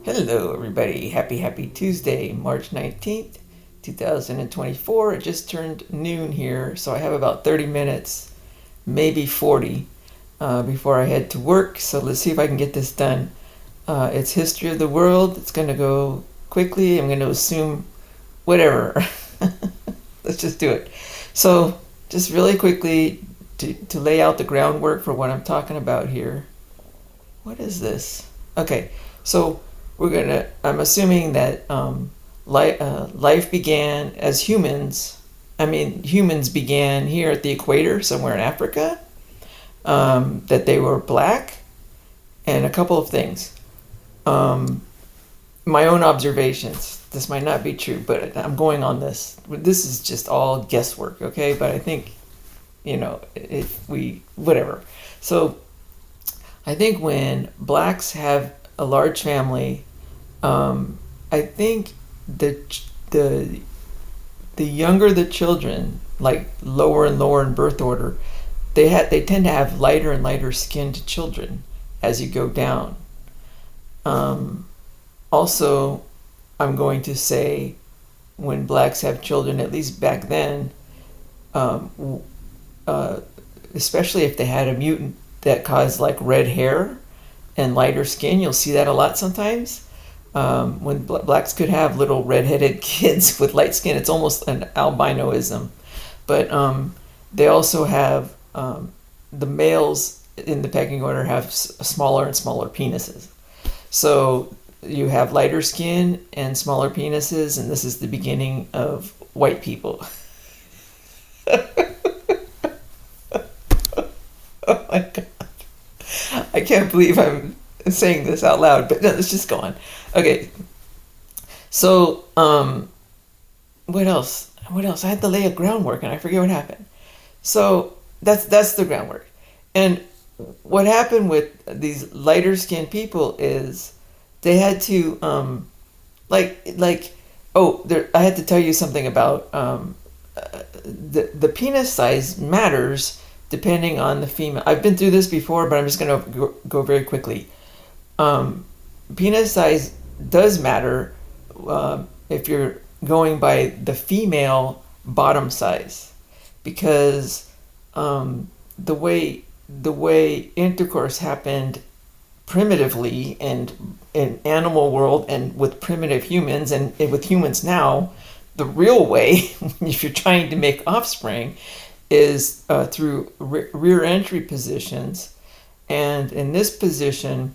Hello, everybody. Happy Tuesday, March 19th, 2024. It just turned noon here, so I have about 30 minutes, maybe 40, before I head to work. So let's see if I can get this done. It's history of the world. It's going to go quickly. I'm going to assume whatever. Let's just do it. So, just really quickly to lay out the groundwork for what I'm talking about here. What is this? Okay, so I'm assuming that life began as humans. I mean, humans began here at the equator, somewhere in Africa. That they were black, and a couple of things. Um, my own observations. This might not be true, but I'm going on this. This is just all guesswork, okay? But I think, if we, whatever. So I think when blacks have a large family, I think the the the younger the children, like lower and lower in birth order, they tend to have lighter and lighter skinned children as you go down. Um, Also, I'm going to say when blacks have children, at least back then, um, uh, especially if they had a mutant that caused like red hair and lighter skin, you'll see that a lot sometimes. When blacks could have little redheaded kids with light skin, it's almost an albinoism. But they also have the males in the pecking order have smaller and smaller penises. So you have lighter skin and smaller penises, and this is the beginning of white people. Oh my god. I can't believe I'm saying this out loud, but no, let's just go on. Okay, so what else? What else? I had to lay a groundwork and I forget what happened. So that's the groundwork. And what happened with these lighter skinned people is they had to like oh there I had to tell you something about the penis size matters depending on the female. I've been through this before, but I'm just going to go very quickly. um, Penis size does matter if you're going by the female bottom size, because the way intercourse happened primitively and in animal world and with primitive humans and with humans now, the real way if you're trying to make offspring is through rear entry positions. And in this position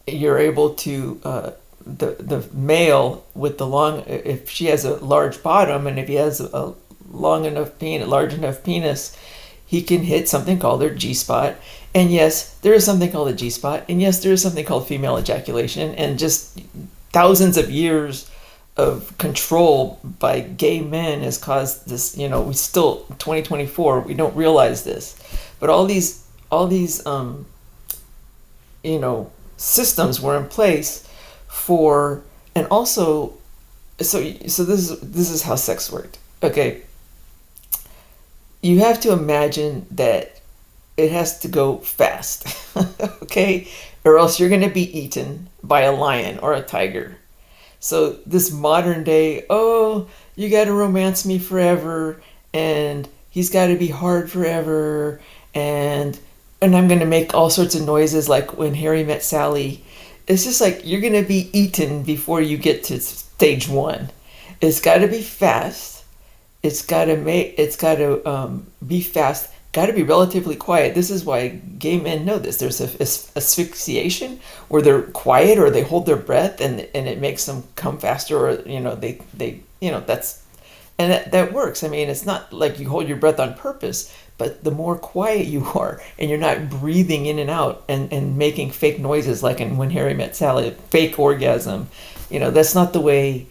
you're able to the male with the long, if she has a large bottom and if he has a large enough penis, he can hit something called their G spot. And yes, there is something called a G spot, and yes, there is something called female ejaculation, and just thousands of years of control by gay men has caused this. We still 2024, we don't realize this, but all these you know systems were in place for. And also, so this is how sex worked. Okay, you have to imagine that it has to go fast. Okay, or else you're going to be eaten by a lion or a tiger. So this modern day, oh, you got to romance me forever, and he's got to be hard forever, and I'm gonna make all sorts of noises like when Harry met Sally. It's just like you're gonna be eaten before you get to stage one. It's got to be fast. It's got to be fast. Got to be relatively quiet. This is why gay men know this. There's asphyxiation where they're quiet or they hold their breath, and it makes them come faster, or they that's, and that works. I mean, it's not like you hold your breath on purpose, but the more quiet you are and you're not breathing in and out and making fake noises like in When Harry Met Sally, fake orgasm, that's not the way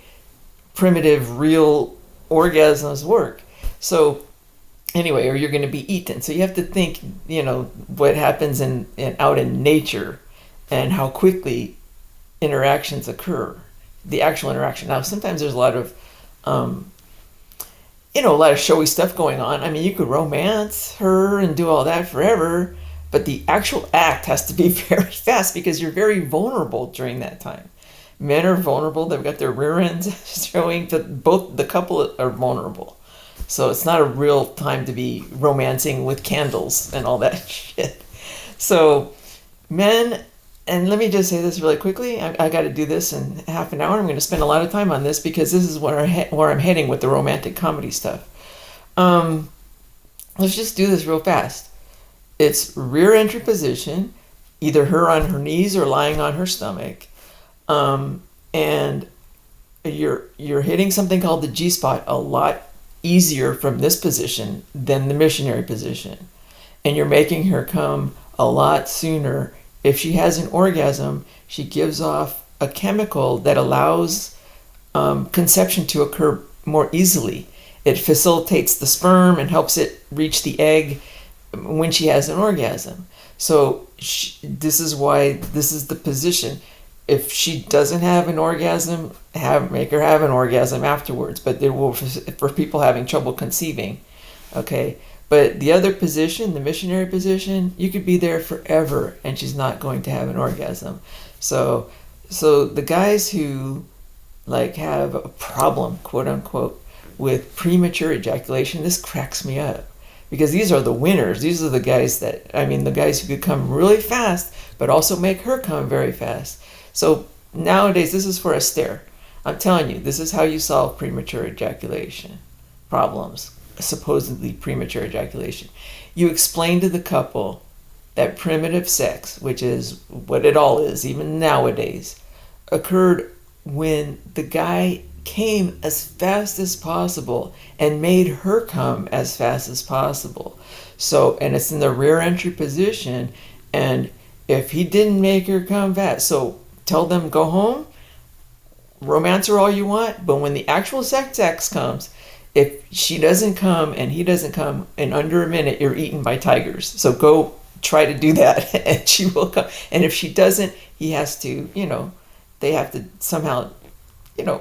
primitive real orgasms work. So anyway, or you're going to be eaten. So you have to think, what happens in out in nature and how quickly interactions occur, the actual interaction. Now, sometimes there's um, a lot of showy stuff going on. I mean, you could romance her and do all that forever, but the actual act has to be very fast because you're very vulnerable during that time. Men are vulnerable. They've got their rear ends showing. Both the couple are vulnerable. So it's not a real time to be romancing with candles and all that shit. So men, and let me just say this really quickly. I got to do this in half an hour. I'm going to spend a lot of time on this because this is where I'm heading with the romantic comedy stuff. Let's just do this real fast. It's rear entry position, either her on her knees or lying on her stomach, and you're hitting something called the G spot a lot easier from this position than the missionary position, and you're making her come a lot sooner. If she has an orgasm, she gives off a chemical that allows conception to occur more easily. It facilitates the sperm and helps it reach the egg when she has an orgasm. So this is why this is the position. If she doesn't have an orgasm, make her have an orgasm afterwards. But there will, for people having trouble conceiving, okay. But the other position, the missionary position, you could be there forever and she's not going to have an orgasm. So the guys who like have a problem, quote unquote, with premature ejaculation, this cracks me up. Because these are the winners. These are the guys the guys who could come really fast, but also make her come very fast. So nowadays, this is for a stare. I'm telling you, this is how you solve premature ejaculation problems, supposedly premature ejaculation. You explain to the couple that primitive sex, which is what it all is, even nowadays, occurred when the guy came as fast as possible and made her come as fast as possible. So, and it's in the rear entry position, and if he didn't make her come fast, so tell them go home, romance her all you want, but when the actual sex comes, if she doesn't come and he doesn't come in under a minute, you're eaten by tigers. So go try to do that and she will come. And if she doesn't, he has to, they have to somehow,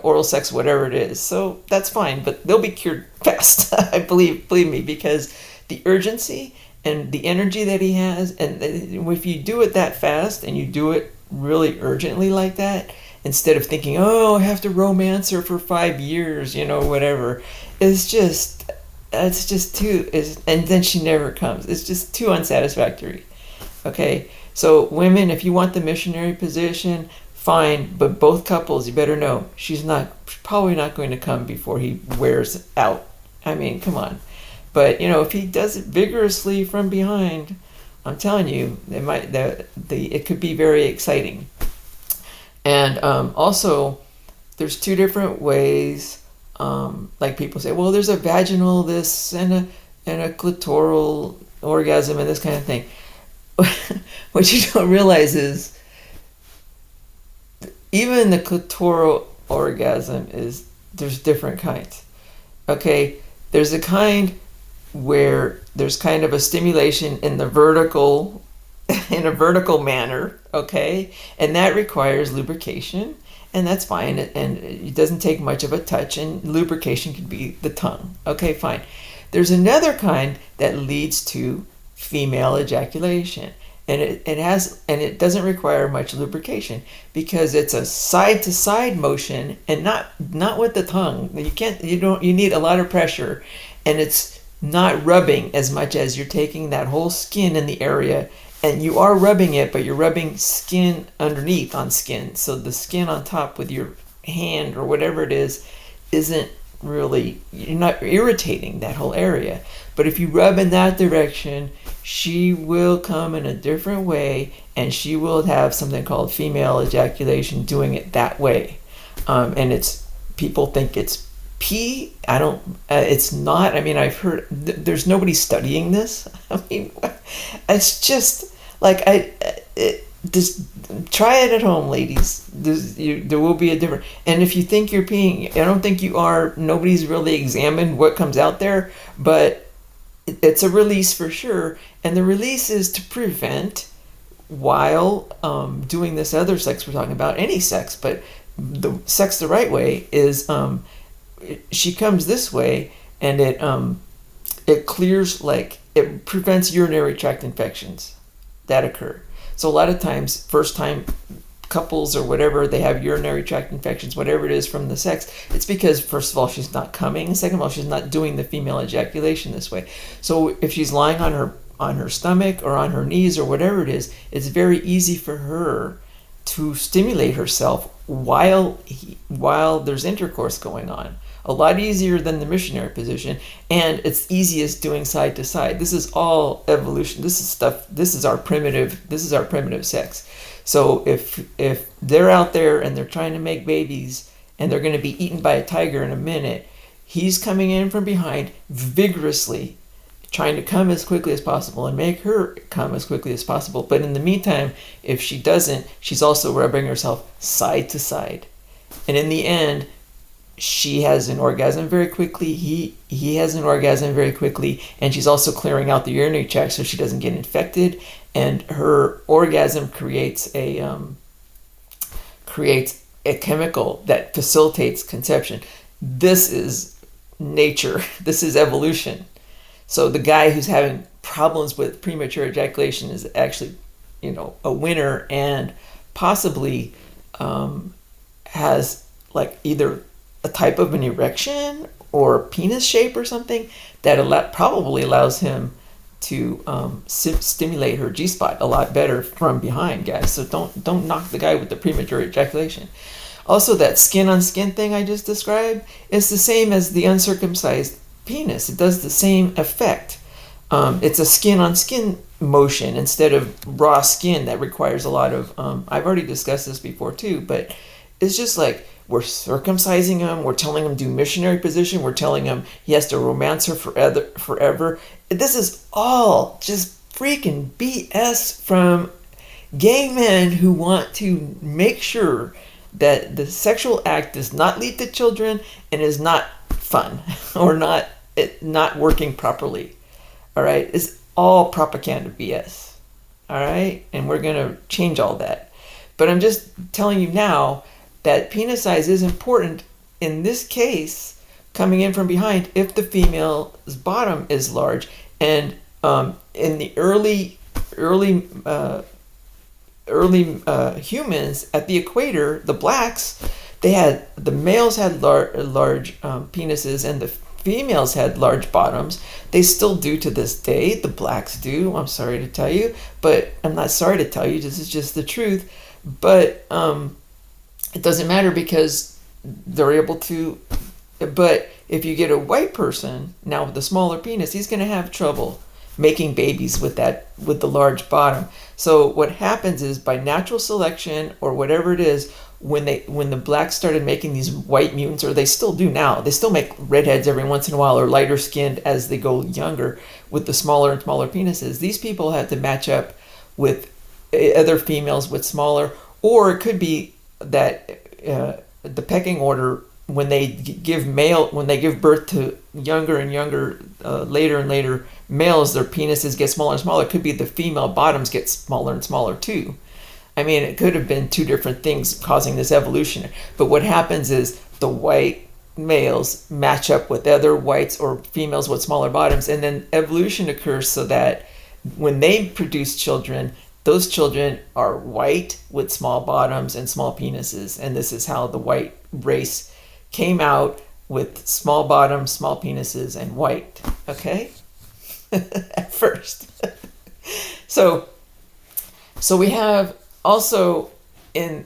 oral sex, whatever it is. So that's fine, but they'll be cured fast. I believe me, because the urgency and the energy that he has, and if you do it that fast and you do it really urgently like that, instead of thinking, oh, I have to romance her for 5 years, whatever, it's just too, and then she never comes. It's just too unsatisfactory. Okay, so women, if you want the missionary position, fine, but both couples, you better know she's probably not going to come before he wears out. I mean, come on. But if he does it vigorously from behind, I'm telling you, it could be very exciting. And also, there's two different ways. Like people say, well, there's a vaginal this and a clitoral orgasm and this kind of thing. What you don't realize is even the clitoral orgasm there's different kinds. Okay, there's a kind where there's kind of a stimulation in a vertical manner, okay, and that requires lubrication, and that's fine, and it doesn't take much of a touch, and lubrication could be the tongue. Okay, fine. There's another kind that leads to female ejaculation, and it doesn't require much lubrication because it's a side to side motion, and not with the tongue. You need a lot of pressure, and it's not rubbing as much as you're taking that whole skin in the area, and you are rubbing it, but you're rubbing skin underneath on skin. So the skin on top with your hand or whatever it is isn't really, you're not irritating that whole area. But if you rub in that direction, she will come in a different way, and she will have something called female ejaculation doing it that way. And people think it's pee. It's not. I mean, I've heard there's nobody studying this. I mean, it's just like just try it at home, ladies. There will be a different. And if you think you're peeing, I don't think you are. Nobody's really examined what comes out there, but it's a release for sure. And the release is to prevent while doing this other sex we're talking about, any sex, but the sex the right way is she comes this way, and it clears, like it prevents urinary tract infections that occur. So a lot of times, first time couples or whatever, they have urinary tract infections, whatever it is from the sex, it's because, first of all, she's not coming. Second of all, she's not doing the female ejaculation this way. So if she's lying on her stomach or on her knees or whatever it is, it's very easy for her to stimulate herself while there's intercourse going on. A lot easier than the missionary position, and it's easiest doing side to side. This is all evolution. This is our primitive sex. So if they're out there and they're trying to make babies and they're going to be eaten by a tiger in a minute, he's coming in from behind vigorously, trying to come as quickly as possible and make her come as quickly as possible. But in the meantime, if she doesn't, she's also rubbing herself side to side. And in the end, she has an orgasm very quickly, he has an orgasm very quickly, and she's also clearing out the urinary tract so she doesn't get infected, and her orgasm creates a chemical that facilitates conception. This is nature. This is evolution. So the guy who's having problems with premature ejaculation is actually, a winner, and possibly has like either a type of an erection or penis shape or something that probably allows him to stimulate her G-spot a lot better from behind, guys. So don't knock the guy with the premature ejaculation. Also, that skin on skin thing I just described is the same as the uncircumcised penis. It does the same effect. It's a skin on skin motion instead of raw skin that requires a lot of I've already discussed this before too, but it's just like we're circumcising him, we're telling him to do missionary position, we're telling him he has to romance her forever. This is all just freaking BS from gay men who want to make sure that the sexual act does not lead to children and is not fun or not working properly. All right, it's all propaganda BS. All right, and we're gonna change all that. But I'm just telling you now that penis size is important in this case, coming in from behind, if the female's bottom is large. And in the early humans at the equator, the blacks, the males had large penises and the females had large bottoms. They still do to this day. The blacks do. I'm sorry to tell you, but I'm not sorry to tell you. This is just the truth. But it doesn't matter because they're able to. But if you get a white person now with a smaller penis, he's going to have trouble making babies with the large bottom. So what happens is, by natural selection or whatever it is, when the blacks started making these white mutants, or they still do now, they still make redheads every once in a while, or lighter skinned as they go younger with the smaller and smaller penises. These people have to match up with other females with smaller, or it could be that the pecking order, when they give birth to younger and younger, later and later males, their penises get smaller and smaller. It could be the female bottoms get smaller and smaller too. I mean, it could have been two different things causing this evolution. But what happens is the white males match up with other whites or females with smaller bottoms, and then evolution occurs so that when they produce children, those children are white with small bottoms and small penises. And this is how the white race came out, with small bottoms, small penises, and white. Okay? At first. So we have also in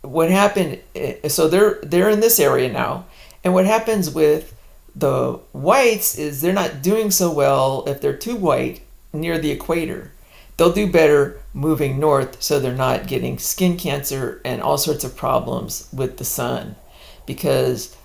what happened. So they're in this area now, and what happens with the whites is they're not doing so well if they're too white near the equator. They'll do better moving north, so they're not getting skin cancer and all sorts of problems with the sun, because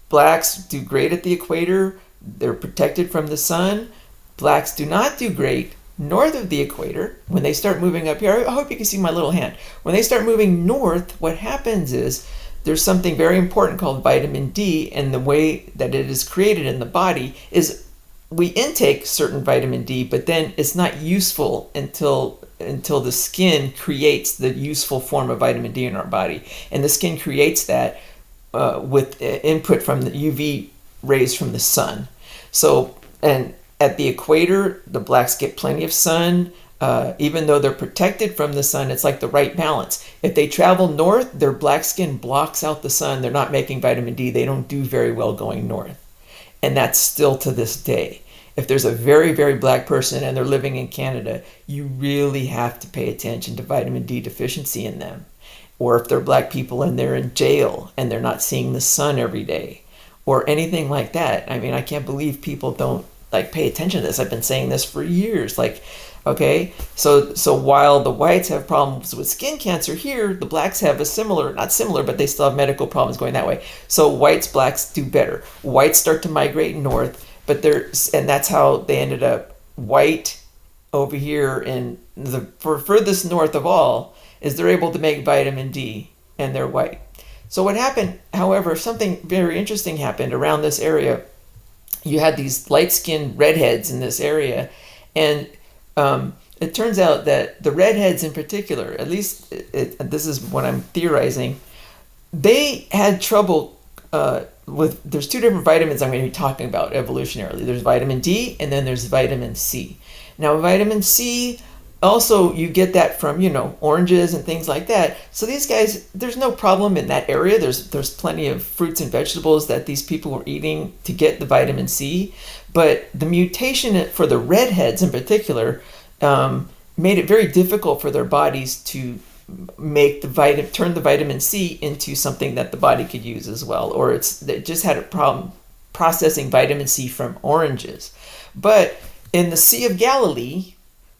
blacks do great at the equator. They're protected from the sun. Blacks do not do great north of the equator. When they start moving up here, I hope you can see my little hand. When they start moving north, what happens is there's something very important called vitamin D, and the way that it is created in the body is we intake certain vitamin D, but then it's not useful until the skin creates the useful form of vitamin D in our body. And the skin creates that with input from the UV rays from the sun. So, and at the equator, the blacks get plenty of sun. Even though they're protected from the sun, it's like the right balance. If they travel north, their black skin blocks out the sun. They're not making vitamin D. They don't do very well going north. And that's still to this day. If there's a very, very black person and they're living in Canada, you really have to pay attention to vitamin D deficiency in them. Or if they're black people and they're in jail and they're not seeing the sun every day or anything like that. I mean, I can't believe people don't like pay attention to this. I've been saying this for years. Like, okay, so while the whites have problems with skin cancer here, the blacks have a similar, not similar, but they still have medical problems going that way. So whites, blacks do better. Whites start to migrate north, but and that's how they ended up white over here in the furthest north of all is they're able to make vitamin D and they're white. So what happened, however, something very interesting happened around this area. You had these light-skinned redheads in this area, and it turns out that the redheads in particular, at least this is what I'm theorizing, they had trouble there's two different vitamins I'm going to be talking about evolutionarily. There's vitamin D and then there's vitamin C. Now vitamin C, also you get that from, oranges and things like that. So these guys, there's no problem in that area. There's plenty of fruits and vegetables that these people were eating to get the vitamin C. But the mutation for the redheads in particular made it very difficult for their bodies to turn the vitamin C into something that the body could use as well, or they just had a problem processing vitamin C from oranges. But in the Sea of Galilee,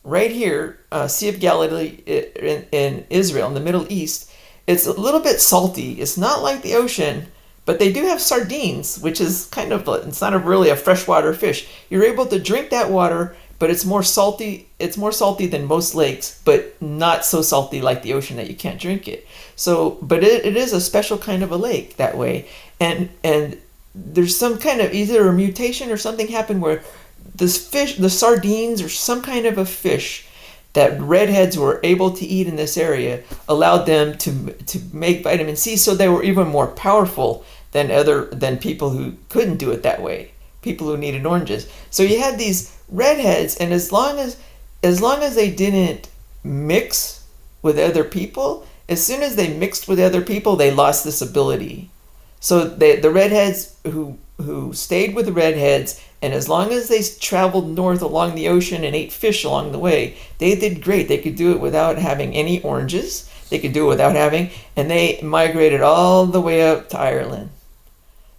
right here, Sea of Galilee in Israel, in the Middle East, it's a little bit salty. It's not like the ocean, but they do have sardines, which is it's not really a freshwater fish. You're able to drink that water, but it's more salty. It's more salty than most lakes, but not so salty like the ocean that you can't drink it. So, but it is a special kind of a lake that way. And there's some kind of either a mutation or something happened where this fish, the sardines or some kind of a fish that redheads were able to eat in this area allowed them to make vitamin C, so they were even more powerful than people who couldn't do it that way, people who needed oranges. So you had these redheads, and as long as they didn't mix with other people, as soon as they mixed with other people, they lost this ability. So the redheads who stayed with the redheads, and as long as they traveled north along the ocean and ate fish along the way, they did great. They could do it without having any oranges. They could do it without and they migrated all the way up to Ireland.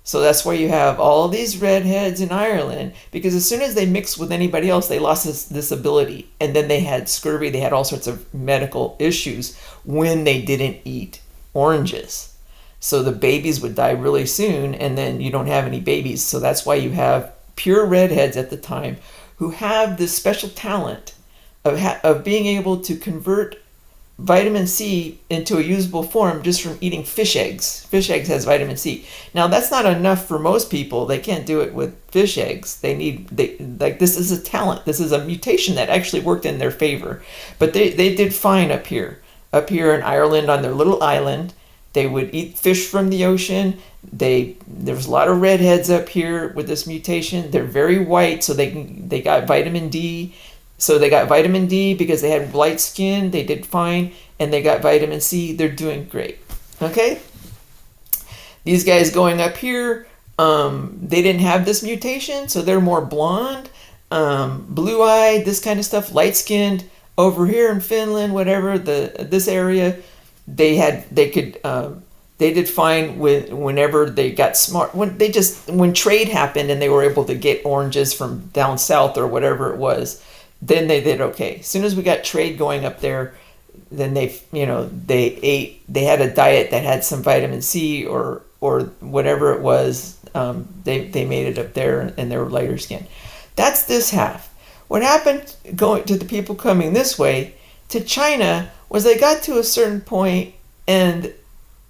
So that's why you have all these redheads in Ireland, because as soon as they mixed with anybody else, they lost this ability. And then they had scurvy, they had all sorts of medical issues when they didn't eat oranges. So the babies would die really soon, and then you don't have any babies. So that's why you have pure redheads at the time who have this special talent of being able to convert vitamin C into a usable form just from eating fish eggs. Fish eggs has vitamin C. Now that's not enough for most people. They can't do it with fish eggs. This is a talent. This is a mutation that actually worked in their favor. But they did fine up here in Ireland on their little island. They would eat fish from the ocean. There's a lot of redheads up here with this mutation. They're very white, so they got vitamin D. So they got vitamin D because they had light skin. They did fine. And they got vitamin C. They're doing great. Okay? These guys going up here, they didn't have this mutation, so they're more blonde, blue-eyed, this kind of stuff, light-skinned. Over here in Finland, whatever, this area, they did fine whenever they got smart. When trade happened and they were able to get oranges from down south or whatever it was, then they did okay. As soon as we got trade going up there, then they had a diet that had some vitamin C or whatever it was. They made it up there and they were lighter skin. That's this half. What happened going to the people coming this way to China was they got to a certain point, and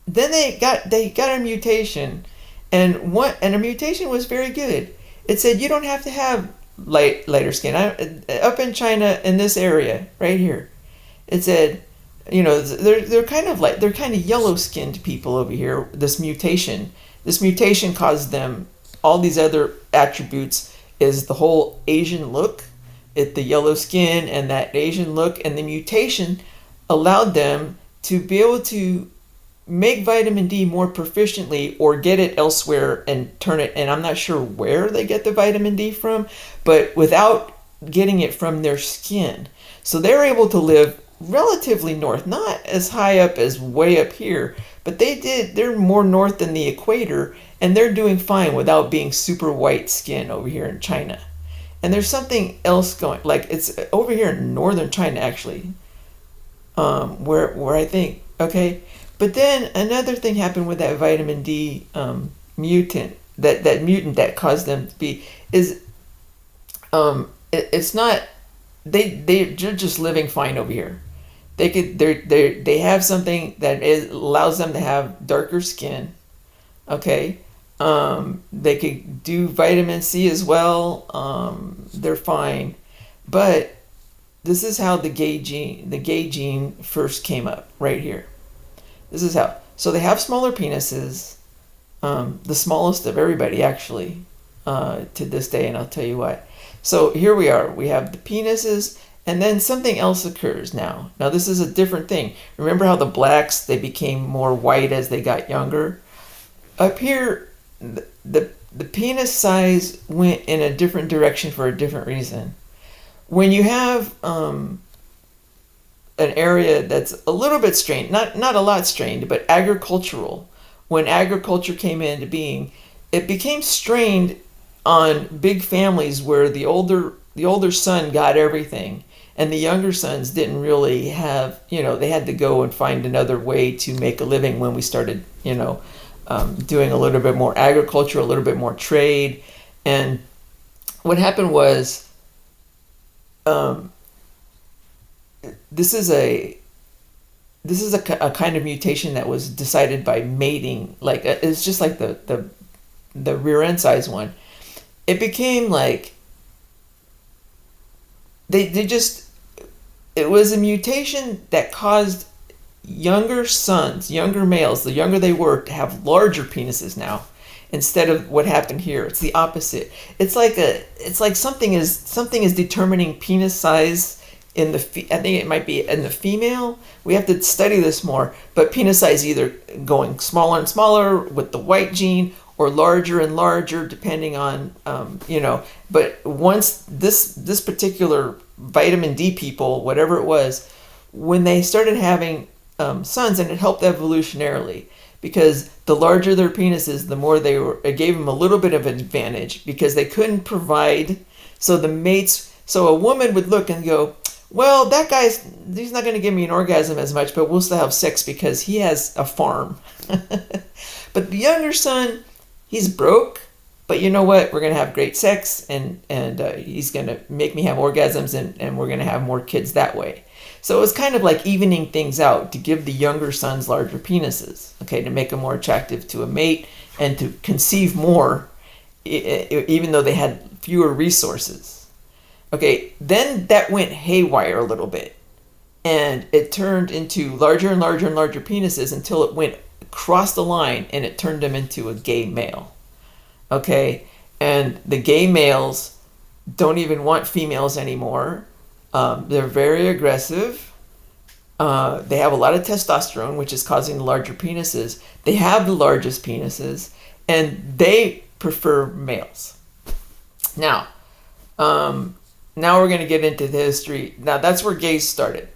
then they got a mutation, and a mutation was very good. It said you don't have to have lighter skin. Up in China, in this area right here, it said, they're kind of yellow skinned people over here. This mutation caused them all these other attributes. Is the whole Asian look, the yellow skin and that Asian look, and the mutation allowed them to be able to make vitamin D more proficiently or get it elsewhere and turn it. And I'm not sure where they get the vitamin D from, but without getting it from their skin. So they're able to live relatively north, not as high up as way up here, but they're more north than the equator, and they're doing fine without being super white skin over here in China. And there's something else going, like it's over here in northern China actually, where I think, okay. But then another thing happened with that vitamin D mutant, that mutant that caused them to be, is it's not, they're just living fine over here. They have something that allows them to have darker skin. Okay. They could do vitamin C as well. They're fine. But this is how the gay gene first came up right here. This is how. So they have smaller penises, the smallest of everybody actually, to this day, and I'll tell you why. So here we are. We have the penises, and then something else occurs now. Now this is a different thing. Remember how the blacks, they became more white as they got younger? Up here, the penis size went in a different direction for a different reason. When you have an area that's a little bit strained, not a lot strained, but agricultural. When agriculture came into being, it became strained on big families where the older son got everything, and the younger sons didn't really have, they had to go and find another way to make a living when we started, doing a little bit more agriculture, a little bit more trade. And what happened was, this is a kind of mutation that was decided by mating. Like it's just like the rear end size one. It became like it was a mutation that caused younger sons, younger males, the younger they were, to have larger penises now, instead of what happened here. It's the opposite. It's like something is determining penis size in the I think it might be in the female. We have to study this more, but penis size either going smaller and smaller with the white gene, or larger and larger depending on but once this particular vitamin D people, whatever it was, when they started having sons, and it helped evolutionarily, because the larger their penises, the more it gave them a little bit of an advantage, because they couldn't provide. So the mates, so a woman would look and go, well, he's not going to give me an orgasm as much, but we'll still have sex because he has a farm. But the younger son, he's broke, but you know what? We're going to have great sex, and he's going to make me have orgasms, and we're going to have more kids that way. So it was kind of like evening things out to give the younger sons larger penises, okay, to make them more attractive to a mate and to conceive more, even though they had fewer resources. Okay, then that went haywire a little bit, and it turned into larger and larger and larger penises until it went across the line, and it turned them into a gay male. Okay, and the gay males don't even want females anymore. They're very aggressive. They have a lot of testosterone, which is causing the larger penises. They have the largest penises, and they prefer males. Now we're going to get into the history. Now that's where gays started.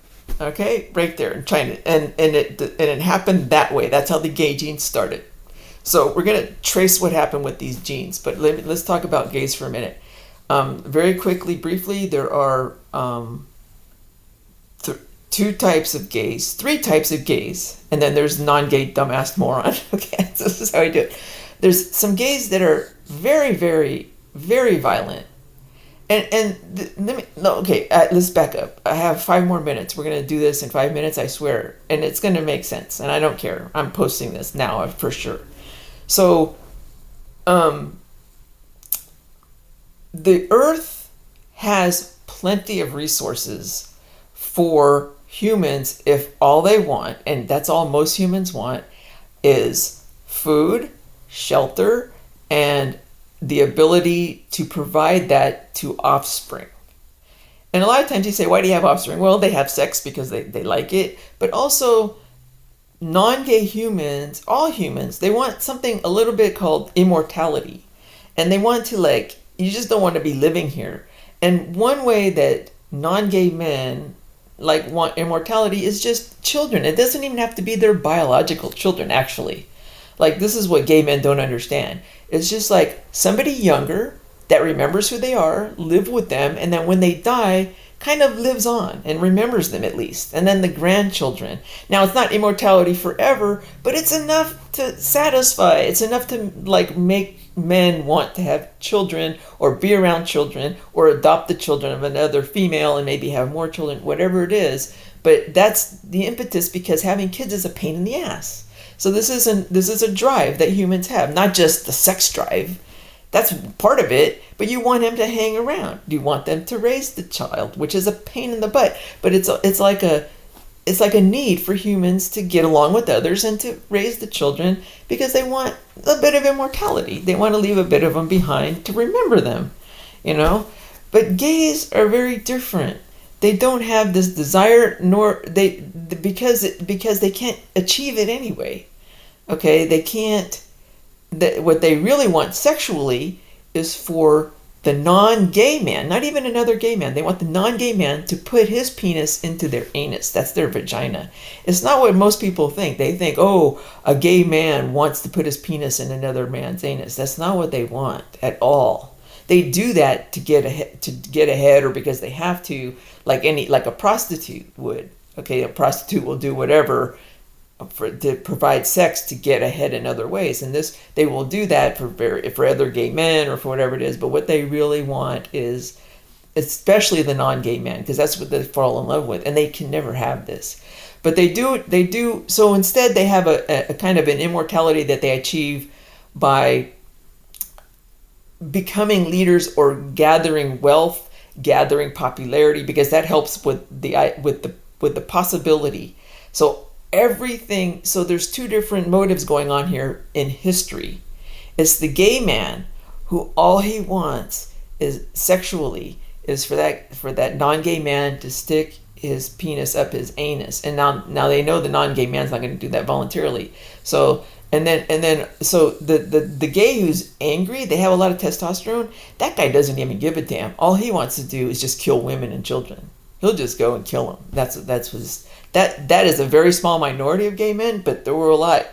Okay, right there in China, and it happened that way. That's how the gay gene started. So we're going to trace what happened with these genes, but let's talk about gays for a minute. Very quickly, briefly, there are three types of gays, and then there's non-gay dumbass moron. Okay, so this is how we do it. There's some gays that are very, very, very violent. Let's back up. I have 5 more minutes. We're going to do this in 5 minutes, I swear. And it's going to make sense. And I don't care. I'm posting this now for sure. So, the earth has plenty of resources for humans if all they want, and that's all most humans want, is food, shelter, and the ability to provide that to offspring. And a lot of times you say, why do you have offspring? Well, they have sex because they like it. But also, non-gay humans, all humans, they want something a little bit called immortality. And they want to, like, you just don't want to be living here. And one way that non-gay men like want immortality is just children. It doesn't even have to be their biological children, actually. Like, this is what gay men don't understand. It's just like somebody younger that remembers who they are, live with them, and then when they die, kind of lives on and remembers them at least. And then the grandchildren. Now, it's not immortality forever, but it's enough to satisfy. It's enough to, like, make men want to have children or be around children or adopt the children of another female and maybe have more children, whatever it is. But that's the impetus, because having kids is a pain in the ass. So this is a drive that humans have, not just the sex drive. That's part of it, but you want him to hang around. You want them to raise the child, which is a pain in the butt. But it's like a need for humans to get along with others and to raise the children, because they want a bit of immortality. They want to leave a bit of them behind to remember them, you know. But gays are very different. They don't have this desire, nor because they can't achieve it anyway. Okay, they can't. What they really want sexually is for the non-gay man, not even another gay man. They want the non-gay man to put his penis into their anus. That's their vagina. It's not what most people think. They think, oh, a gay man wants to put his penis in another man's anus. That's not what they want at all. They do that to get ahead, or because they have to, like a prostitute would. Okay, a prostitute will do whatever to provide sex to get ahead in other ways, and this they will do that for other gay men or for whatever it is. But what they really want is, especially the non-gay men, because that's what they fall in love with, and they can never have this. But they do. So instead, they have a kind of an immortality that they achieve by becoming leaders or gathering wealth, gathering popularity, because that helps with the possibility. So there's two different motives going on here in history. It's the gay man who all he wants is sexually is for that non-gay man to stick his penis up his anus. And now they know the non-gay man's not going to do that voluntarily. So the gay who's angry, they have a lot of testosterone, that guy doesn't even give a damn. All he wants to do is just kill women and children. He'll just go and kill them. That is a very small minority of gay men, but there were a lot.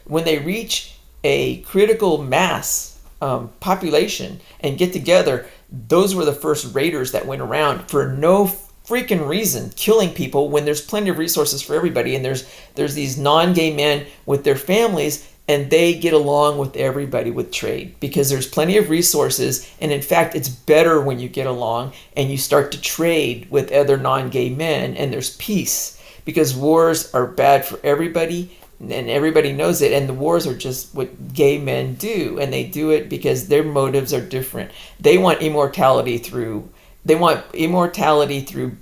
When they reach a critical mass population and get together, those were the first raiders that went around for no freaking reason, killing people when there's plenty of resources for everybody. And there's these non-gay men with their families, and they get along with everybody with trade because there's plenty of resources. And in fact, it's better when you get along and you start to trade with other non-gay men, and there's peace, because wars are bad for everybody and everybody knows it. And the wars are just what gay men do, and they do it because their motives are different. They want immortality through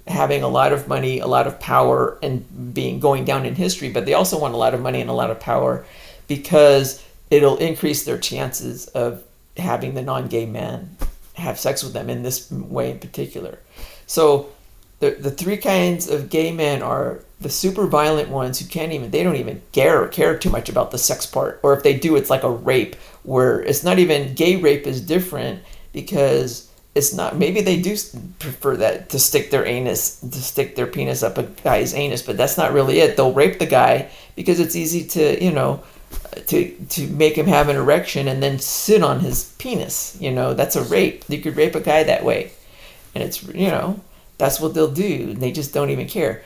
having a lot of money, a lot of power, and going down in history. But they also want a lot of money and a lot of power because it'll increase their chances of having the non-gay man have sex with them in this way in particular. So the three kinds of gay men are the super violent ones who they don't even care too much about the sex part. Or if they do, it's like a rape, where it's not even, gay rape is different because it's not, maybe they do prefer that to stick their penis up a guy's anus, but that's not really it. They'll rape the guy because it's easy to, to make him have an erection and then sit on his penis. That's a rape. You could rape a guy that way. And it's, that's what they'll do. They just don't even care.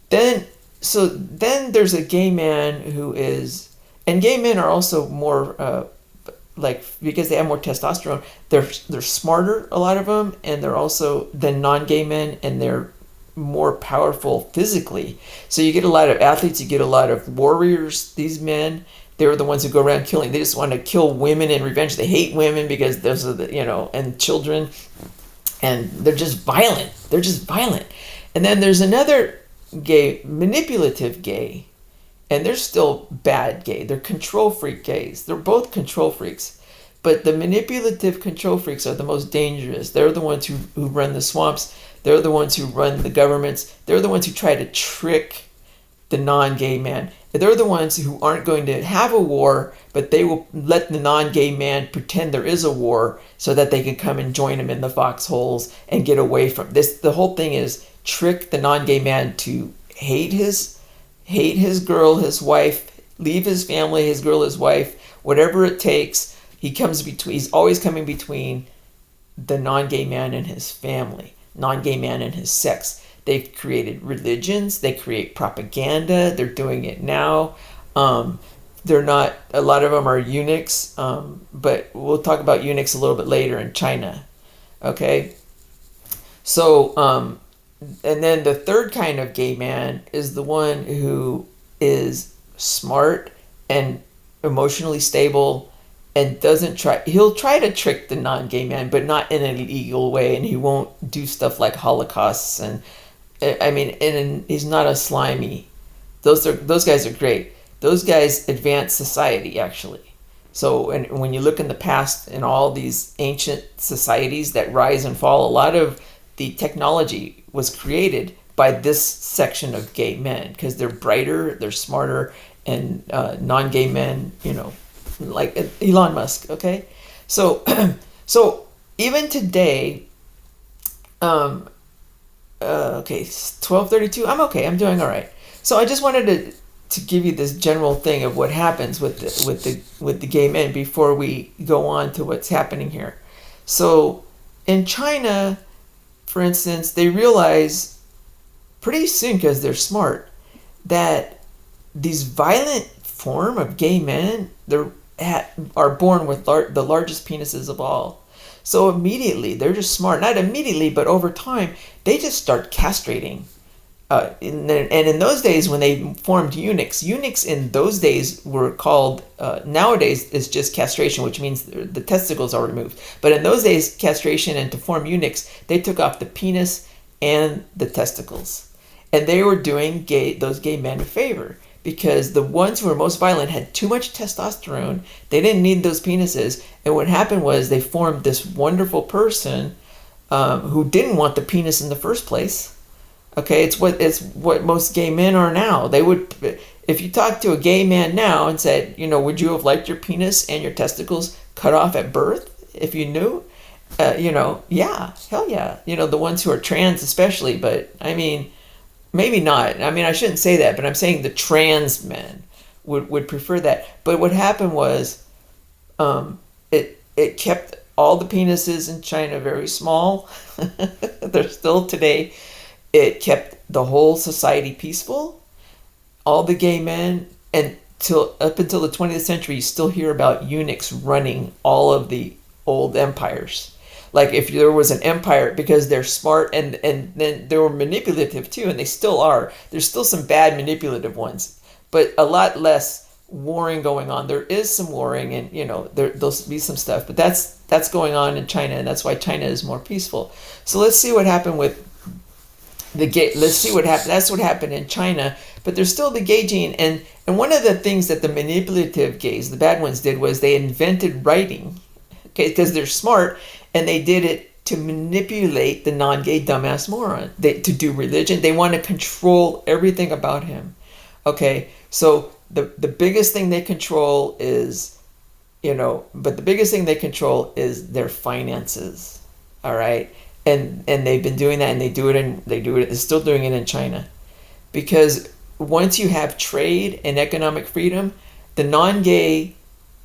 Then there's a gay man who is, and gay men are also more, because they have more testosterone, they're smarter, a lot of them, and they're also than non-gay men, and they're more powerful physically. So you get a lot of athletes, you get a lot of warriors. These men, they're the ones who go around killing. They just want to kill women in revenge. They hate women because those are and children, and they're just violent. And then there's another gay, manipulative gay. And they're still bad gay. They're control freak gays. They're both control freaks. But the manipulative control freaks are the most dangerous. They're the ones who run the swamps. They're the ones who run the governments. They're the ones who try to trick the non-gay man. They're the ones who aren't going to have a war, but they will let the non-gay man pretend there is a war so that they can come and join him in the foxholes and get away from this. The whole thing is trick the non-gay man to hate his girl, his wife, leave his family, his girl, his wife, whatever it takes. He's always coming between the non-gay man and his family, non-gay man and his sex. They've created religions, they create propaganda, they're doing it now. They're not, a lot of them are eunuchs, but we'll talk about eunuchs a little bit later in China. Okay? So, and then the third kind of gay man is the one who is smart and emotionally stable and he'll try to trick the non-gay man, but not in an illegal way, and he won't do stuff like holocausts and he's not a slimy. Those guys are great. Those guys advance society, actually. So, and when you look in the past in all these ancient societies that rise and fall, a lot of the technology was created by this section of gay men because they're brighter, they're smarter, and non-gay men, like Elon Musk. Okay, so so even today, okay, 12:32. I'm doing all right. So I just wanted to give you this general thing of what happens with the gay men before we go on to what's happening here. So in China, for instance, they realize pretty soon, because they're smart, that these violent form of gay men are born with the largest penises of all. So immediately, they're just smart. Not immediately, but over time, they just start castrating. And in those days, when they formed eunuchs in those days were called, nowadays it's just castration, which means the testicles are removed. But in those days, castration, and to form eunuchs, they took off the penis and the testicles. And they were doing those gay men a favor, because the ones who were most violent had too much testosterone. They didn't need those penises. And what happened was they formed this wonderful person who didn't want the penis in the first place. Okay, it's what most gay men are now. They would, if you talk to a gay man now and said, would you have liked your penis and your testicles cut off at birth if you knew? Yeah, hell yeah. The ones who are trans especially, but maybe not. I shouldn't say that, but I'm saying the trans men would prefer that. But what happened was, it kept all the penises in China very small. They're still today. It kept the whole society peaceful. All the gay men, and up until the 20th century, you still hear about eunuchs running all of the old empires. Like if there was an empire, because they're smart and then they were manipulative too, and they still are. There's still some bad manipulative ones, but a lot less warring going on. There is some warring, and there'll be some stuff, but that's going on in China, and that's why China is more peaceful. So let's see what happened with the gay. Let's see what happened. That's what happened in China, but there's still the gay gene, and one of the things that the manipulative gays, the bad ones, did was they invented writing, okay, because they're smart, and they did it to manipulate the non-gay dumbass moron. To do religion, they want to control everything about him. Okay, so the biggest thing they control is, but the biggest thing they control is their finances. All right. And they've been doing that, and they're still doing it in China. Because once you have trade and economic freedom, the non-gay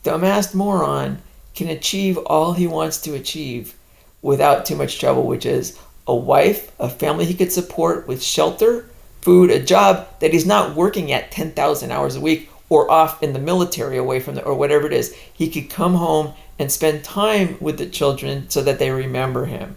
dumbass moron can achieve all he wants to achieve without too much trouble, which is a wife, a family he could support with shelter, food, a job that he's not working at 10,000 hours a week or off in the military away from or whatever it is. He could come home and spend time with the children so that they remember him.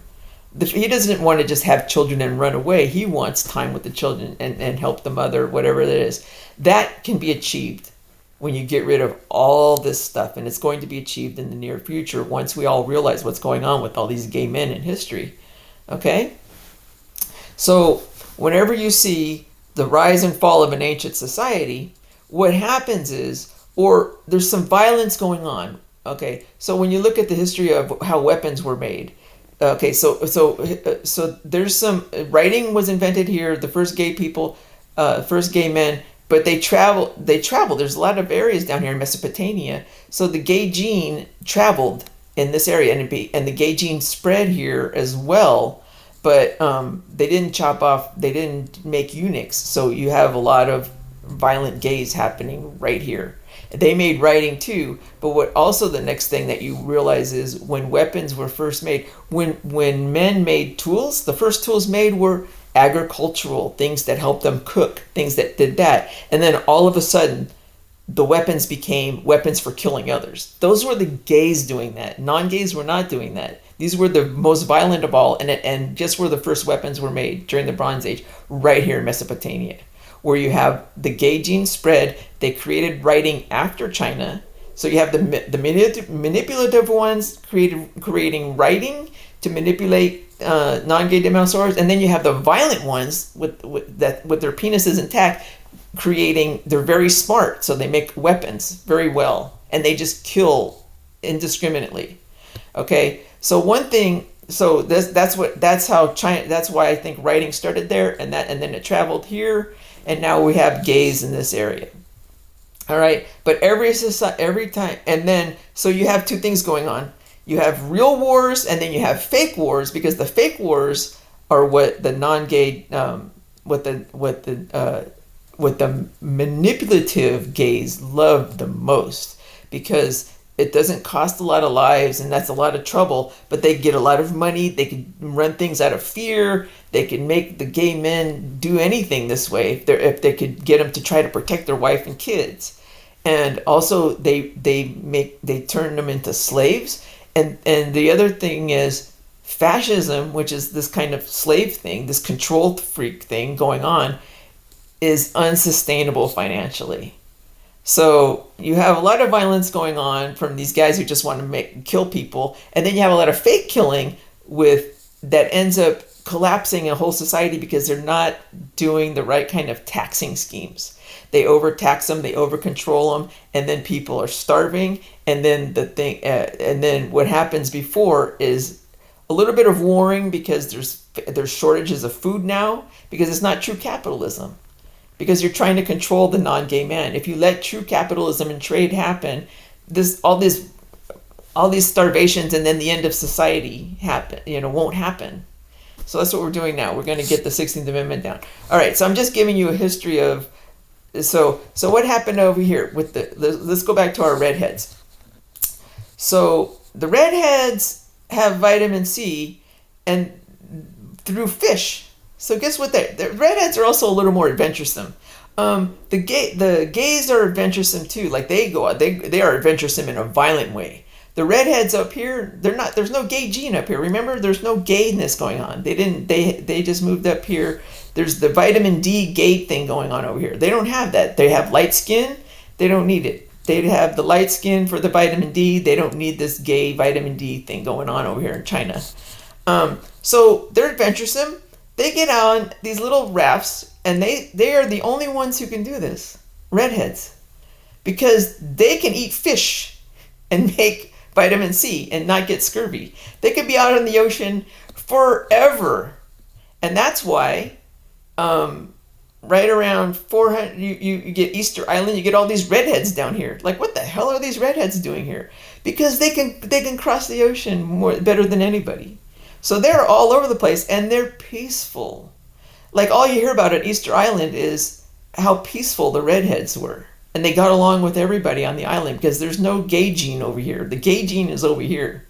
He doesn't want to just have children and run away. He wants time with the children and help the mother, whatever it is. That can be achieved when you get rid of all this stuff, and it's going to be achieved in the near future once we all realize what's going on with all these gay men in history. Okay? So whenever you see the rise and fall of an ancient society, what happens is, or there's some violence going on. Okay? So when you look at the history of how weapons were made, Okay, so there's some writing was invented here. The first gay people, first gay men, but they travel. They travel. There's a lot of areas down here in Mesopotamia. So the gay gene traveled in this area, and the gay gene spread here as well. But they didn't chop off. They didn't make eunuchs. So you have a lot of violent gays happening right here. They made writing too, but what also the next thing that you realize is when weapons were first made, when men made tools, the first tools made were agricultural things that helped them cook, things that did that. And then all of a sudden the weapons became weapons for killing others. Those were the gays doing that. Non-gays were not doing that. These were the most violent of all, and just where the first weapons were made during the Bronze Age, right here in Mesopotamia, where you have the gay gene spread. They created writing after China. So you have the manipulative ones creating writing to manipulate non-gay dinosaurs, and then you have the violent ones with their penises intact, creating. They're very smart, so they make weapons very well, and they just kill indiscriminately. Okay, so one thing. So that's how China. That's why I think writing started there, and then it traveled here, and now we have gays in this area. All right, but every time, and then so you have two things going on. You have real wars, and then you have fake wars, because the fake wars are what the non-gay, what the manipulative gays love the most, because it doesn't cost a lot of lives, and that's a lot of trouble, but they get a lot of money. They can run things out of fear. They can make the gay men do anything this way if they could get them to try to protect their wife and kids. And also they turn them into slaves. And the other thing is fascism, which is this kind of slave thing, this control freak thing going on, is unsustainable financially. So you have a lot of violence going on from these guys who just want to kill people, and then you have a lot of fake killing that ends up collapsing a whole society because they're not doing the right kind of taxing schemes. They overtax them, they overcontrol them, and then people are starving. And then and then what happens before is a little bit of warring, because there's shortages of food now, because it's not true capitalism. Because you're trying to control the non-gay man. If you let true capitalism and trade happen, all these starvations and then the end of society won't happen. So that's what we're doing now. We're going to get the 16th Amendment down. All right, so I'm just giving you a history of. So what happened over here with let's go back to our redheads. So the redheads have vitamin C, and through fish. So guess what? The redheads are also a little more adventuresome. The gays are adventuresome too. Like they go out, they are adventuresome in a violent way. The redheads up here, they're not. There's no gay gene up here. Remember, there's no gayness going on. They just moved up here. There's the vitamin D gay thing going on over here. They don't have that. They have light skin. They don't need it. They have the light skin for the vitamin D. They don't need this gay vitamin D thing going on over here in China. So they're adventuresome. They get on these little rafts, and they are the only ones who can do this, redheads, because they can eat fish and make vitamin C and not get scurvy. They could be out in the ocean forever, and that's why right around 400, you get Easter Island, you get all these redheads down here. Like, what the hell are these redheads doing here? Because they can cross the ocean better than anybody. So they're all over the place, and they're peaceful. Like, all you hear about at Easter Island is how peaceful the redheads were. And they got along with everybody on the island, because there's no gay gene over here. The gay gene is over here.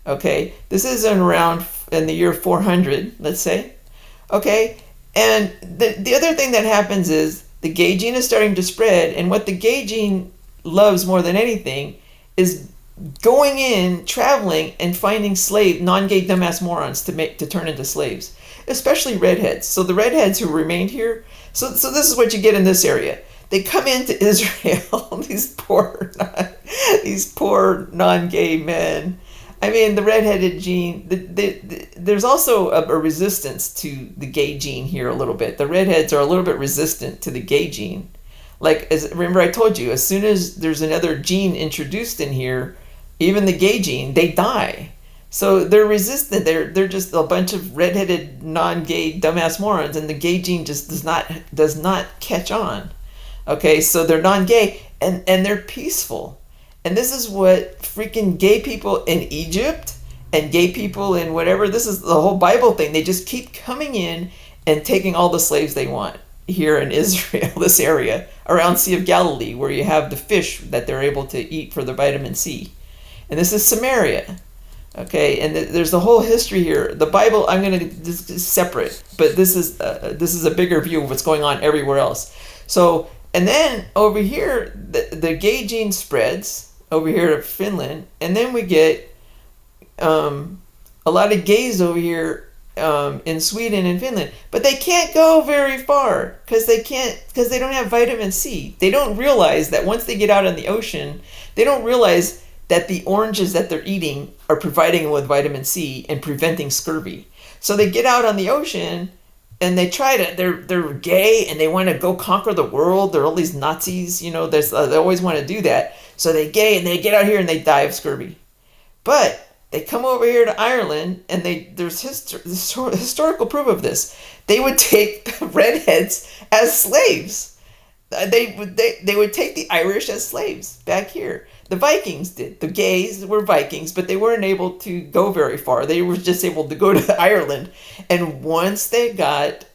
Okay? This is around in the year 400, let's say. Okay? And the other thing that happens is the gay gene is starting to spread, and what the gay gene loves more than anything is going in, traveling, and finding non-gay dumbass morons to turn into slaves, especially redheads. So the redheads who remained here. So this is what you get in this area. They come into Israel. these poor non-gay men. I mean, the redheaded gene. There's also a resistance to the gay gene here a little bit. The redheads are a little bit resistant to the gay gene. Remember I told you, as soon as there's another gene introduced in here, even the gay gene, they die. So they're resistant. They're just a bunch of redheaded, non-gay, dumbass morons, and the gay gene just does not catch on. Okay, so they're non-gay and they're peaceful, and this is what freaking gay people in Egypt and gay people in whatever. This is the whole Bible thing. They just keep coming in and taking all the slaves they want here in Israel, this area around Sea of Galilee, where you have the fish that they're able to eat for their vitamin C, and this is Samaria. Okay, and there's the whole history here. The Bible, I'm going to this is separate, but this is a bigger view of what's going on everywhere else. So, and then over here, the gay gene spreads over here to Finland, and then we get a lot of gays over here in Sweden and Finland, but they can't go very far because they don't have vitamin C. They don't realize that once they get out in the ocean, they don't realize that the oranges that they're eating are providing them with vitamin C and preventing scurvy. So they get out on the ocean and they try to, they're gay and they want to go conquer the world. They're all these Nazis, they always want to do that. So they gay and they get out here and they die of scurvy. But they come over here to Ireland and there's historical proof of this. They would take redheads as slaves. They would take the Irish as slaves back here. The Vikings did. The gays were Vikings, but they weren't able to go very far. They were just able to go to Ireland. And once they got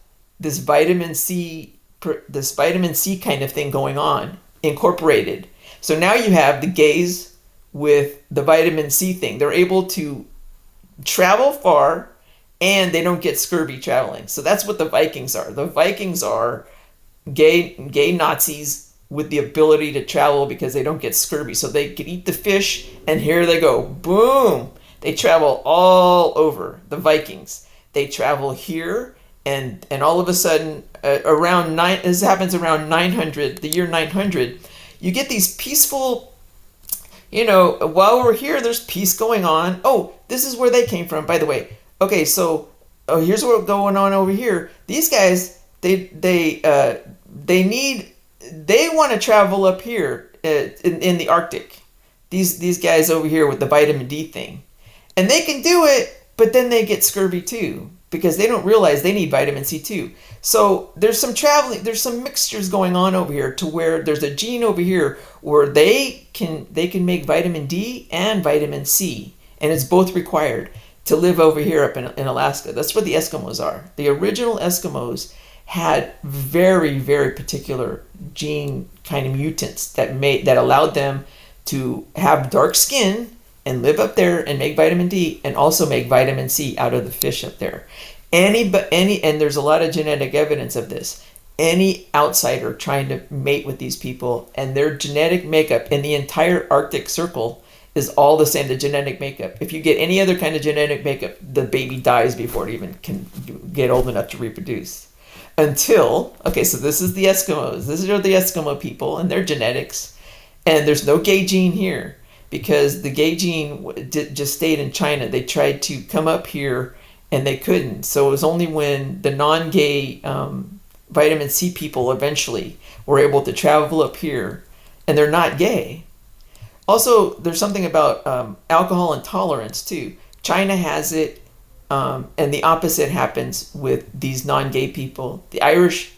this vitamin C kind of thing going on, incorporated. So now you have the gays with the vitamin C thing. They're able to travel far and they don't get scurvy traveling. So that's what the Vikings are. The Vikings are gay Nazis with the ability to travel because they don't get scurvy. So they can eat the fish and here they go. Boom! They travel all over, the Vikings. They travel here and all of a sudden this happens around 900, the year 900. You get these peaceful, while we're here, there's peace going on. Oh, this is where they came from, by the way. Okay, so here's what's going on over here. These guys, they want to travel up here in the Arctic. These guys over here with the vitamin D thing. And they can do it, but then they get scurvy too because they don't realize they need vitamin C too. So there's some mixtures going on over here to where there's a gene over here where they can make vitamin D and vitamin C, and it's both required to live over here up in Alaska. That's what the Eskimos are. The original Eskimos had very, very particular gene kind of mutants that allowed them to have dark skin and live up there and make vitamin D and also make vitamin C out of the fish up there. And there's a lot of genetic evidence of this. Any outsider trying to mate with these people and their genetic makeup in the entire Arctic Circle is all the same, the genetic makeup. If you get any other kind of genetic makeup, the baby dies before it even can get old enough to reproduce. So this is the Eskimos. These are the Eskimo people and their genetics. And there's no gay gene here because the gay gene just stayed in China. They tried to come up here and they couldn't. So it was only when the non-gay vitamin C people eventually were able to travel up here, and they're not gay. Also, there's something about alcohol intolerance too. China has it. And the opposite happens with these non-gay people. The Irish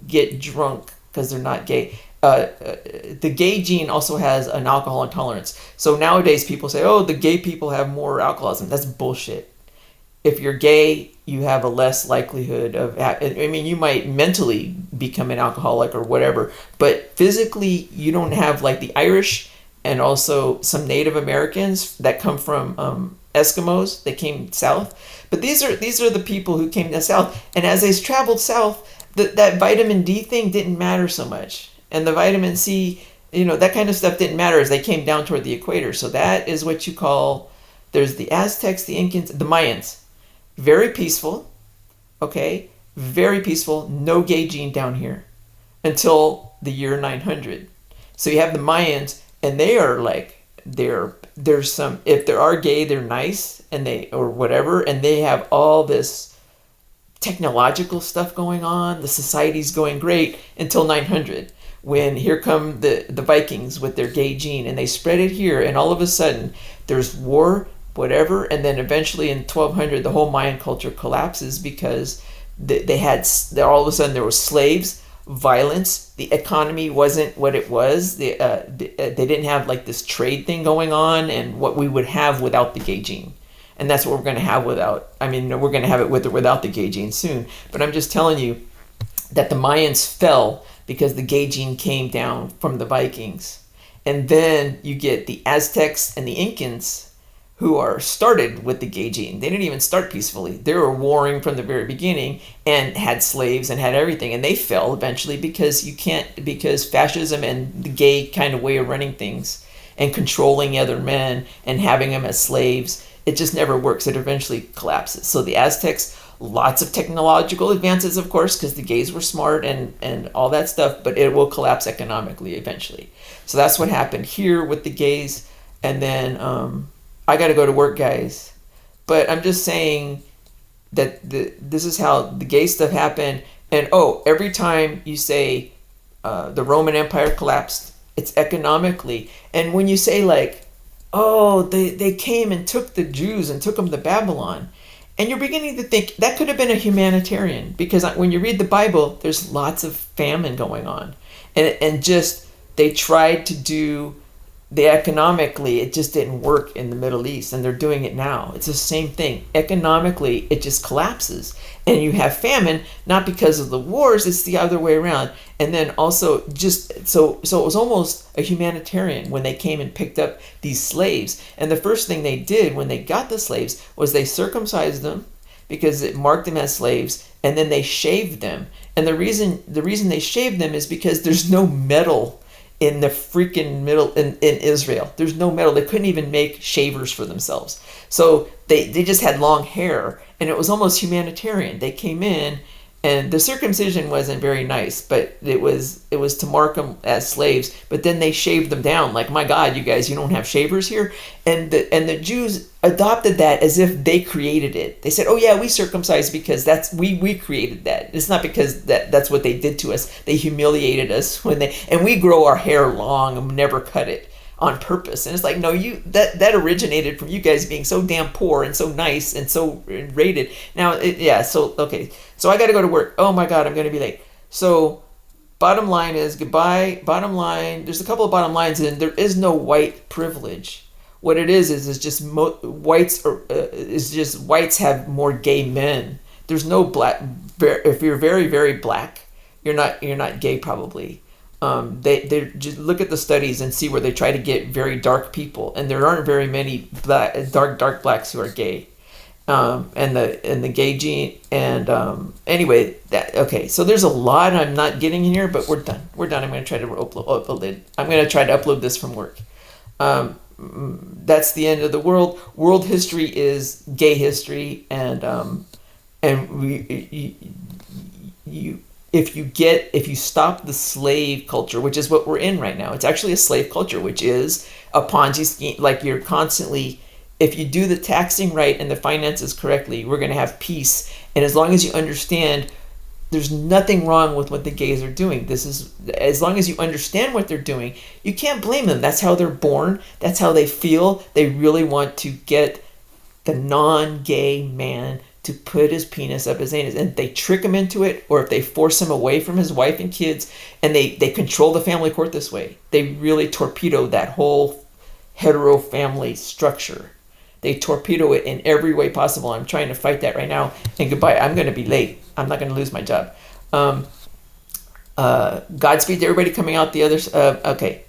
get drunk because they're not gay. The gay gene also has an alcohol intolerance. So nowadays people say, oh, the gay people have more alcoholism. That's bullshit. If you're gay, you have a less likelihood of, you might mentally become an alcoholic or whatever, but physically you don't have like the Irish and also some Native Americans that come from Eskimos. They came south, but these are the people who came south, and as they traveled south, that vitamin D thing didn't matter so much, and the vitamin C, that kind of stuff didn't matter as they came down toward the equator. So that is what you call, there's the Aztecs, the Incans, the Mayans. Very peaceful, okay, very peaceful, no gay gene down here until the year 900. So you have the Mayans, and they are like, there's some, if there are gay, they're nice or whatever, and they have all this technological stuff going on. The society's going great until 900, when here come the Vikings with their gay gene, and they spread it here, and all of a sudden there's war. whatever, and then eventually in 1200 the whole Mayan culture collapses because they had all of a sudden there were slaves, violence, the economy wasn't what it was. They didn't have like this trade thing going on and what we would have without the gay gene. And that's what we're going to have without, I mean, we're going to have it with or without the gay gene soon. But I'm just telling you that the Mayans fell because the gay gene came down from the Vikings. And then you get the Aztecs and the Incans who are started with the gay gene. They didn't even start peacefully. They were warring from the very beginning and had slaves and had everything. And they fell eventually because because fascism and the gay kind of way of running things and controlling other men and having them as slaves, it just never works. It eventually collapses. So the Aztecs, lots of technological advances, of course, because the gays were smart and all that stuff, but it will collapse economically eventually. So that's what happened here with the gays. And then I got to go to work, guys. But I'm just saying that this is how the gay stuff happened. And every time you say the Roman Empire collapsed, it's economically. And when you say like, they came and took the Jews and took them to Babylon, and you're beginning to think that could have been a humanitarian, because when you read the Bible, there's lots of famine going on. And just they tried to do the economically, it just didn't work in the Middle East, and they're doing it now. It's the same thing. Economically, it just collapses. And you have famine, not because of the wars, it's the other way around. And then also just, so it was almost a humanitarian when they came and picked up these slaves. And the first thing they did when they got the slaves was they circumcised them because it marked them as slaves, and then they shaved them. And the reason they shaved them is because there's no metal in the freaking middle in Israel. There's no metal. They couldn't even make shavers for themselves. So they just had long hair, and it was almost humanitarian. They came in, and the circumcision wasn't very nice, but it was to mark them as slaves. But then they shaved them down. Like, my God, you guys, you don't have shavers here? And the Jews adopted that as if they created it. They said, oh yeah, we circumcised because we created that. It's not because that's what they did to us. They humiliated us and we grow our hair long and never cut it on purpose. And it's like, no, that originated from you guys being so damn poor and so nice and so rated. Now, okay. So I got to go to work. Oh my God, I'm going to be late. So bottom line is goodbye. Bottom line, there's a couple of bottom lines, and there is no white privilege. What it is just whites have more gay men. There's no black. If you're very, very black, you're not gay probably. They just look at the studies and see where they try to get very dark people, and there aren't very many dark blacks who are gay. And the gay gene, and anyway, so there's a lot I'm not getting in here, but we're done. I'm going to try to upload it. I'm going to try to upload this from work. That's the end of the world. World history is gay history, and if you stop the slave culture, which is what we're in right now, it's actually a slave culture, which is a Ponzi scheme. Like, you're constantly, if you do the taxing right and the finances correctly, we're going to have peace. And as long as you understand, there's nothing wrong with what the gays are doing. As long as you understand what they're doing, you can't blame them. That's how they're born. That's how they feel. They really want to get the non-gay man to put his penis up his anus, and they trick him into it, or if they force him away from his wife and kids, and they control the family court this way. They really torpedo that whole hetero family structure. They torpedo it in every way possible. I'm trying to fight that right now. And goodbye. I'm going to be late. I'm not going to lose my job. Godspeed to everybody coming out the other. Okay,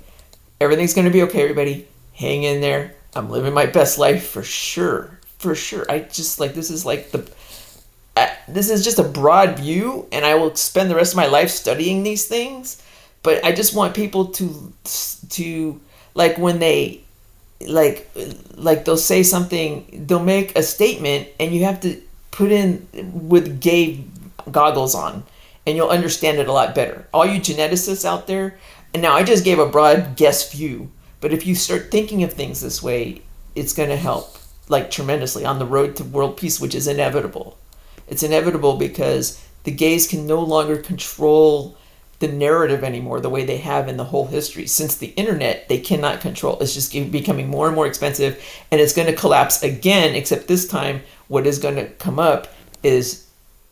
everything's going to be okay. Everybody, hang in there. I'm living my best life for sure. For sure. I just this is this is just a broad view, and I will spend the rest of my life studying these things. But I just want people to when they they'll say something, they'll make a statement, and you have to put in with gay goggles on, and you'll understand it a lot better. All you geneticists out there, and now I just gave a broad guess view, but if you start thinking of things this way, it's going to help tremendously on the road to world peace, which is inevitable. It's inevitable because the gays can no longer control the narrative anymore the way they have in the whole history. Since the internet, they cannot control. It's just becoming more and more expensive, and it's going to collapse again, except this time what is going to come up is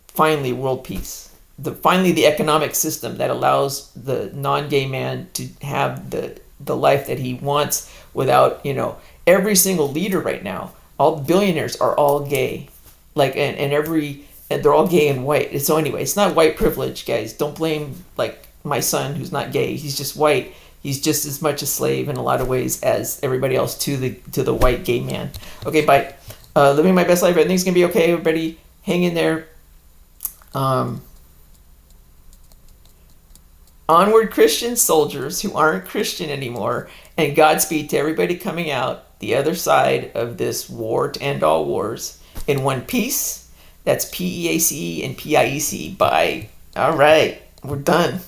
finally world peace. Finally the economic system that allows the non-gay man to have the life that he wants without, every single leader right now, all billionaires are all gay. Like, and they're all gay and white. So anyway, it's not white privilege, guys. Don't blame like my son who's not gay. He's just white. He's just as much a slave in a lot of ways as everybody else to the white gay man. Okay, bye. Living my best life. Everything's gonna be okay. Everybody, hang in there. Onward, Christian soldiers who aren't Christian anymore, and Godspeed to everybody coming out the other side of this war to end all wars in one piece. That's PEACE and PIEC. Bye. All right, we're done.